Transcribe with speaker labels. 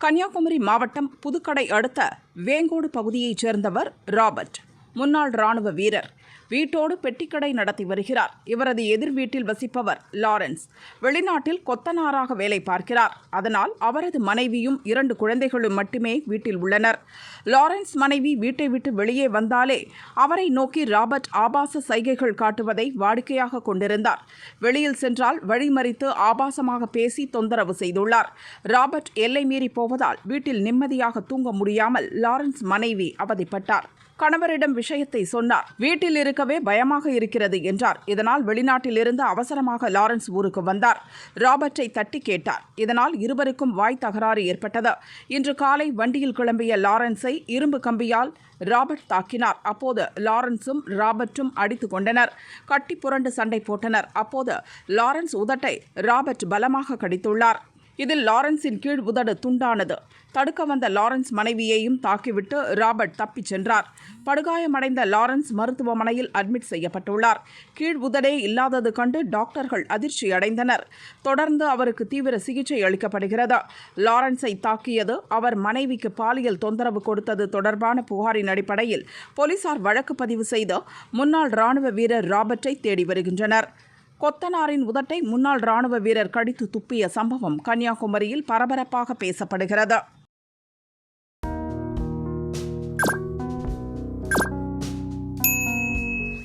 Speaker 1: கன்னியாகுமரி மாவட்டம் புதுக்கடை அடுத்த வேங்கோடு பகுதியைச் சேர்ந்தவர் ராபர்ட். முன்னாள் ராணுவ வீரர். வீட்டோடு பெட்டிக்கடை நடத்தி வருகிறார். இவரது எதிர் வீட்டில் வசிப்பவர் லாரன்ஸ். வெளிநாட்டில் கொத்தனாராக வேலை பார்க்கிறார். அதனால் அவரது மனைவியும் 2 குழந்தைகளும் மட்டுமே வீட்டில் உள்ளனர். லாரன்ஸ் மனைவி வீட்டை விட்டு வெளியே வந்தாலே அவரை நோக்கி ராபர்ட் ஆபாச சைகைகள் காட்டுவதை வாடிக்கையாக கொண்டிருந்தார். வெளியில் சென்றால் வழிமறித்து ஆபாசமாக பேசி தொந்தரவு செய்துள்ளார். ராபர்ட் எல்லை மீறி போவதால் வீட்டில் நிம்மதியாக தூங்க முடியாமல் லாரன்ஸ் மனைவி அவதிப்பட்டார். கணவரிடம் விஷயத்தை சொன்னார். வீட்டில் இருக்கவே பயமாக இருக்கிறது என்றார். இதனால் வெளிநாட்டிலிருந்து அவசரமாக லாரன்ஸ் ஊருக்கு வந்தார். ராபர்ட்டை தட்டி கேட்டார். இதனால் இருவருக்கும் வாய் தகராறு ஏற்பட்டது. இன்று காலை வண்டியில் கிளம்பிய லாரன்ஸை இரும்பு கம்பியால் ராபர்ட் தாக்கினார். அப்போது லாரன்ஸும் ராபர்ட்டும் அடித்துக் கொண்டனர். கட்டி புரண்டு சண்டை போட்டனர். அப்போது லாரன்ஸ் உதட்டை ராபர்ட் பலமாக கடித்துள்ளார். இதில் லாரன்ஸின் கீழ் உதடு துண்டானது. தடுக்க வந்த லாரன்ஸ் மனைவியையும் தாக்கிவிட்டு ராபர்ட் தப்பிச் சென்றார். படுகாயமடைந்த லாரன்ஸ் மருத்துவமனையில் அட்மிட் செய்யப்பட்டுள்ளார். கீழ் உதடே இல்லாதது கண்டு டாக்டர்கள் அதிர்ச்சி அடைந்தனர். தொடர்ந்து அவருக்கு தீவிர சிகிச்சை அளிக்கப்படுகிறது. லாரன்ஸை தாக்கியது, அவர் மனைவிக்கு பாலியல் தொந்தரவு கொடுத்தது தொடர்பான புகாரின் அடிப்படையில் போலீசார் வழக்கு பதிவு செய்து முன்னாள் ராணுவ வீரர் ராபர்ட்டை தேடி வருகின்றனர். கொத்தனாரின் உதட்டை முன்னாள் ராணுவ வீரர் கடித்து துப்பிய சம்பவம் கன்னியாகுமரியில் பரபரப்பாக பேசப்படுகிறது.